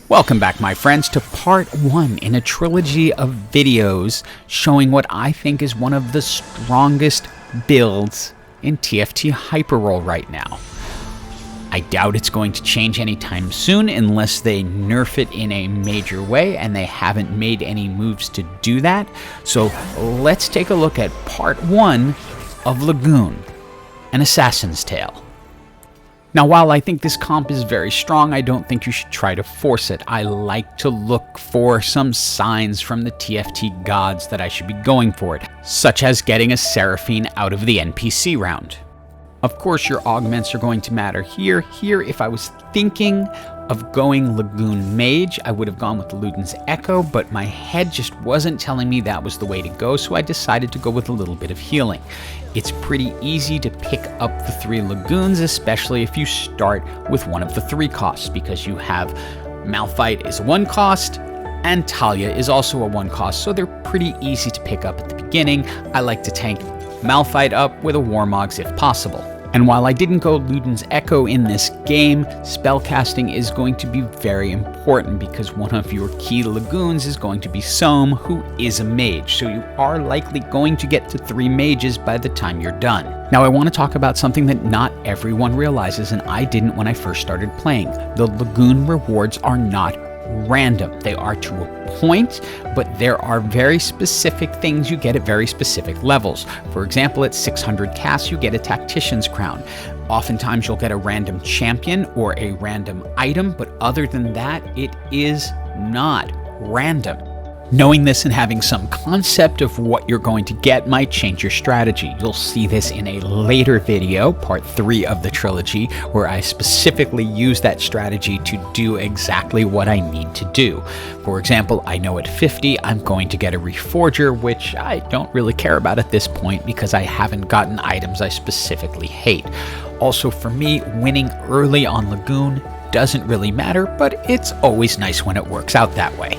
Welcome back, my friends, to part 1 in a trilogy of videos showing what I think is one of the strongest builds in TFT hyperroll right now. I doubt it's going to change anytime soon unless they nerf it in a major way, and they haven't made any moves to do that. So let's take a look at part 1 of Lagoon, an assassin's tale. Now, while I think this comp is very strong, I don't think you should try to force it. I like to look for some signs from the TFT gods that I should be going for it, such as getting a Seraphine out of the NPC round. Of course, your augments are going to matter here. If I was thinking of going Lagoon Mage, I would have gone with the Luden's Echo, but my head just wasn't telling me that was the way to go, so I decided to go with a little bit of healing. It's pretty easy to pick up the 3 Lagoons, especially if you start with one of the 3 costs, because you have Malphite is a 1 cost, and Talia is also a 1 cost, so they're pretty easy to pick up at the beginning. I like to tank Malphite up with a Warmogs if possible. And while I didn't go Luden's Echo in this game, spellcasting is going to be very important because one of your key Lagoons is going to be Soam, who is a mage, so you are likely going to get to 3 mages by the time you're done. Now, I want to talk about something that not everyone realizes, and I didn't when I first started playing. The Lagoon rewards are not random. They are to a point, but there are very specific things you get at very specific levels. For example, at 600 casts, you get a Tactician's Crown. Oftentimes, you'll get a random champion or a random item, but other than that, it is not random. Knowing this and having some concept of what you're going to get might change your strategy. You'll see this in a later video, part 3 of the trilogy, where I specifically use that strategy to do exactly what I need to do. For example, I know at 50 I'm going to get a Reforger, which I don't really care about at this point because I haven't gotten items I specifically hate. Also, for me, winning early on Lagoon doesn't really matter, but it's always nice when it works out that way.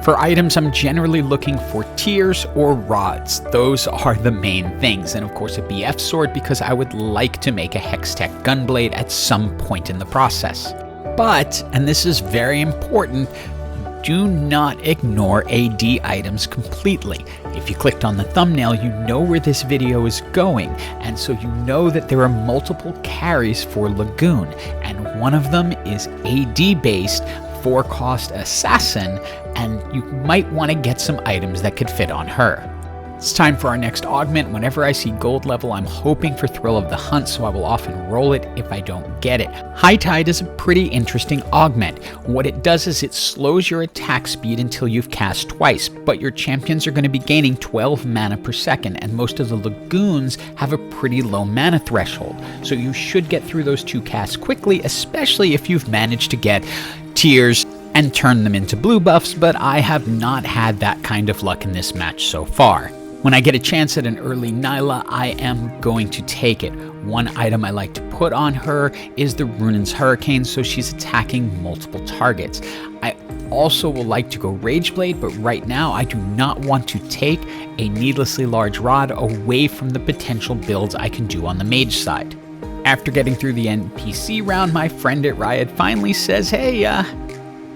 For items, I'm generally looking for tears or rods. Those are the main things. And of course a BF sword, because I would like to make a Hextech Gunblade at some point in the process. But, and this is very important, do not ignore AD items completely. If you clicked on the thumbnail, you know where this video is going, and so you know that there are multiple carries for Lagoon, and one of them is AD based, 4-cost assassin, and you might want to get some items that could fit on her. It's time for our next augment. Whenever I see gold level, I'm hoping for Thrill of the Hunt, so I will often roll it if I don't get it. High Tide is a pretty interesting augment. What it does is it slows your attack speed until you've cast twice, but your champions are going to be gaining 12 mana per second, and most of the Lagoons have a pretty low mana threshold, so you should get through those 2 casts quickly, especially if you've managed to get tears and turn them into blue buffs, but I have not had that kind of luck in this match so far. When I get a chance at an early Nilah, I am going to take it. One item I like to put on her is the Runin's Hurricane, so she's attacking multiple targets. I also will like to go Rageblade, but right now I do not want to take a needlessly large rod away from the potential builds I can do on the mage side. After getting through the NPC round, my friend at Riot finally says, hey,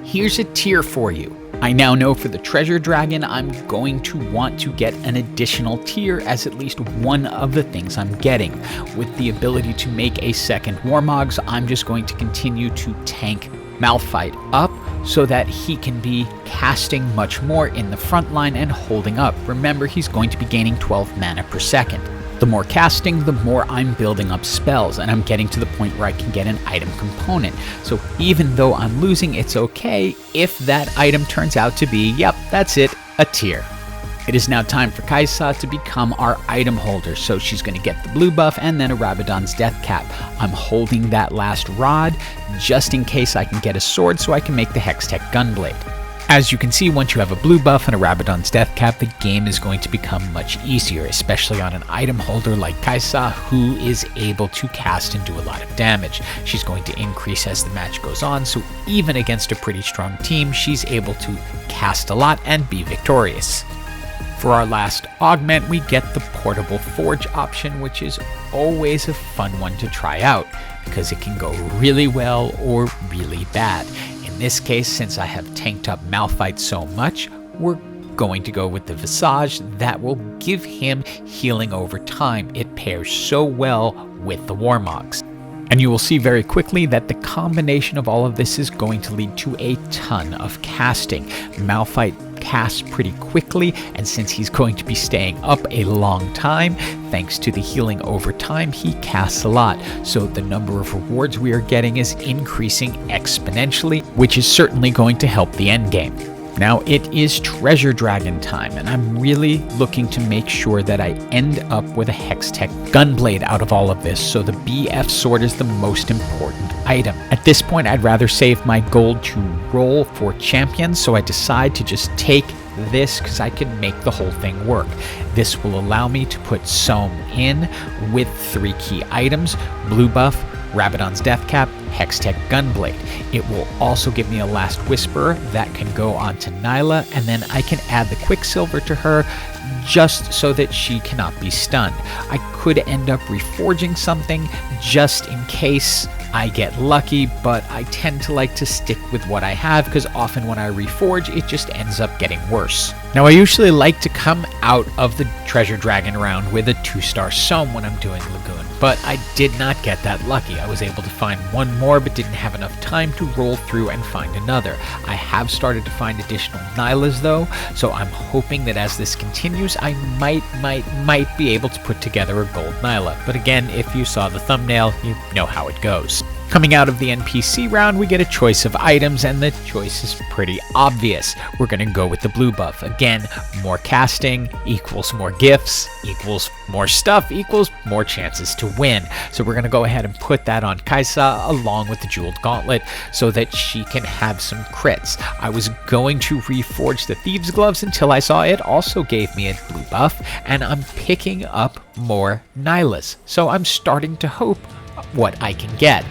here's a tier for you. I now know for the Treasure Dragon, I'm going to want to get an additional tier as at least one of the things I'm getting. With the ability to make a second Warmogs, I'm just going to continue to tank Malphite up so that he can be casting much more in the front line and holding up. Remember, he's going to be gaining 12 mana per second. The more casting, the more I'm building up spells, and I'm getting to the point where I can get an item component. So even though I'm losing, it's okay if that item turns out to be, yep, that's it, a tier. It is now time for Kaisa to become our item holder, so she's going to get the blue buff and then a Rabadon's Death Cap. I'm holding that last rod just in case I can get a sword so I can make the Hextech Gunblade. As you can see, once you have a blue buff and a Rabadon's Death Cap, the game is going to become much easier, especially on an item holder like Kaisa, who is able to cast and do a lot of damage. She's going to increase as the match goes on, so even against a pretty strong team, she's able to cast a lot and be victorious. For our last augment, we get the Portable Forge option, which is always a fun one to try out, because it can go really well or really bad. In this case, since I have tanked up Malphite so much, we're going to go with the Visage. That will give him healing over time. It pairs so well with the Warmogs. And you will see very quickly that the combination of all of this is going to lead to a ton of casting. Malphite casts pretty quickly, and since he's going to be staying up a long time, thanks to the healing over time, he casts a lot. So the number of rewards we are getting is increasing exponentially, which is certainly going to help the endgame. Now it is Treasure Dragon time, and I'm really looking to make sure that I end up with a Hextech Gunblade out of all of this, so the BF sword is the most important item. At this point, I'd rather save my gold to roll for champions, so I decide to just take this because I can make the whole thing work. This will allow me to put Soam in with 3 key items: blue buff, Rabadon's Deathcap, Hextech Gunblade. It will also give me a Last Whisperer that can go on to Nilah, and then I can add the Quicksilver to her just so that she cannot be stunned. I could end up reforging something just in case I get lucky, but I tend to like to stick with what I have because often when I reforge, it just ends up getting worse. Now I usually like to come out of the Treasure Dragon round with a 2-star Soam when I'm doing Lagoon, but I did not get that lucky. I was able to find one more but didn't have enough time to roll through and find another. I have started to find additional Nilahs though, so I'm hoping that as this continues, I might be able to put together a gold Nilah. But again, if you saw the thumbnail, you know how it goes. Coming out of the NPC round, we get a choice of items, and the choice is pretty obvious. We're going to go with the blue buff. Again, more casting equals more gifts, equals more stuff, equals more chances to win. So we're going to go ahead and put that on Kaisa along with the Jeweled Gauntlet so that she can have some crits. I was going to reforge the Thieves' Gloves until I saw it also gave me a blue buff, and I'm picking up more Nilahs. So I'm starting to hope what I can get.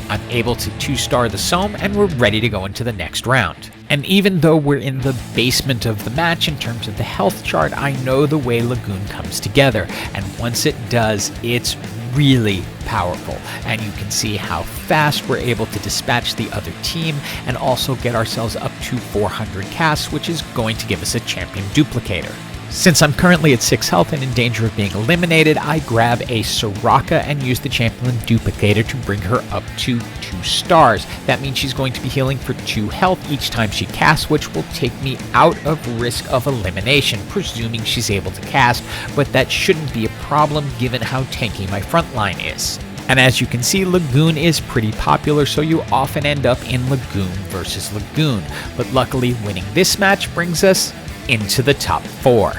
I'm able to 2-star the Soam, and we're ready to go into the next round. And even though we're in the basement of the match in terms of the health chart, I know the way Lagoon comes together, and once it does, it's really powerful. And you can see how fast we're able to dispatch the other team and also get ourselves up to 400 casts, which is going to give us a champion duplicator. Since I'm currently at 6 health and in danger of being eliminated, I grab a Soraka and use the champion duplicator to bring her up to 2 stars. That means she's going to be healing for 2 health each time she casts, which will take me out of risk of elimination, presuming she's able to cast, but that shouldn't be a problem given how tanky my front line is. And as you can see, Lagoon is pretty popular, so you often end up in Lagoon versus Lagoon. But luckily, winning this match brings us into the top 4.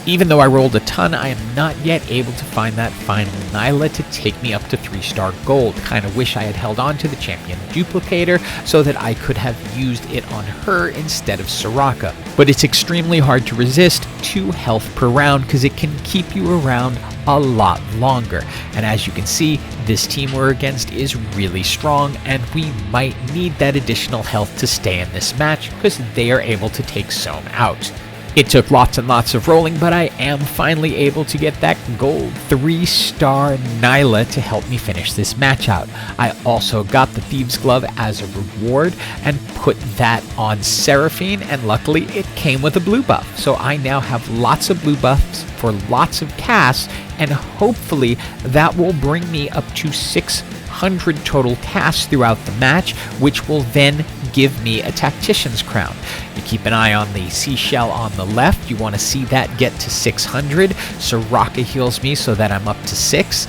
Even though I rolled a ton, I am not yet able to find that final Nilah to take me up to 3-star gold. Kinda wish I had held on to the champion duplicator so that I could have used it on her instead of Soraka. But it's extremely hard to resist 2 health per round because it can keep you around a lot longer. And as you can see, this team we're against is really strong, and we might need that additional health to stay in this match because they are able to take Soam out. It took lots and lots of rolling, but I am finally able to get that gold 3-star Nilah to help me finish this match out. I also got the Thieves' Glove as a reward and put that on Seraphine, and luckily it came with a blue buff. So I now have lots of blue buffs for lots of casts, and hopefully that will bring me up to 600 total casts throughout the match, which will then give me a Tactician's Crown. You keep an eye on the seashell on the left. You want to see that get to 600. Soraka heals me so that I'm up to 6.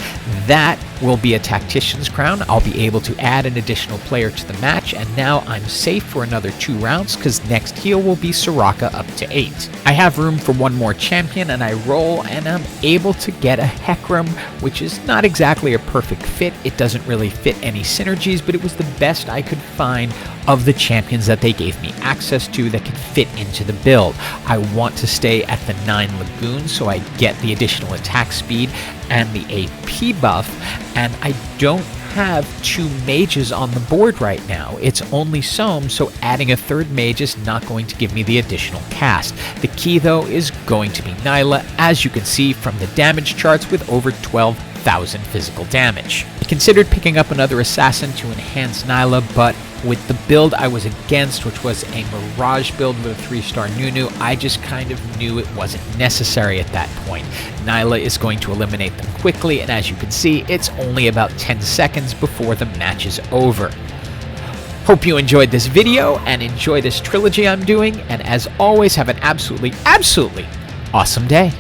That will be a Tactician's Crown. I'll be able to add an additional player to the match, and now I'm safe for another 2 rounds because next heal will be Soraka up to 8. I have room for one more champion, and I roll, and I'm able to get a Hecarim, which is not exactly a perfect fit. It doesn't really fit any synergies, but it was the best I could find of the champions that they gave me access to that could fit into the build. I want to stay at the 9 Lagoon so I get the additional attack speed and the AP buff, and I don't have 2 mages on the board right now. It's only Soam, so adding a 3rd mage is not going to give me the additional cast. The key though is going to be Nilah, as you can see from the damage charts with over 12,000 physical damage. I considered picking up another assassin to enhance Nilah, but with the build I was against, which was a Mirage build with a 3-star Nunu. I just kind of knew it wasn't necessary at that point. Nilah is going to eliminate them quickly, and as you can see, it's only about 10 seconds before the match is over. Hope you enjoyed this video and enjoy this trilogy I'm doing, and as always, have an absolutely awesome day.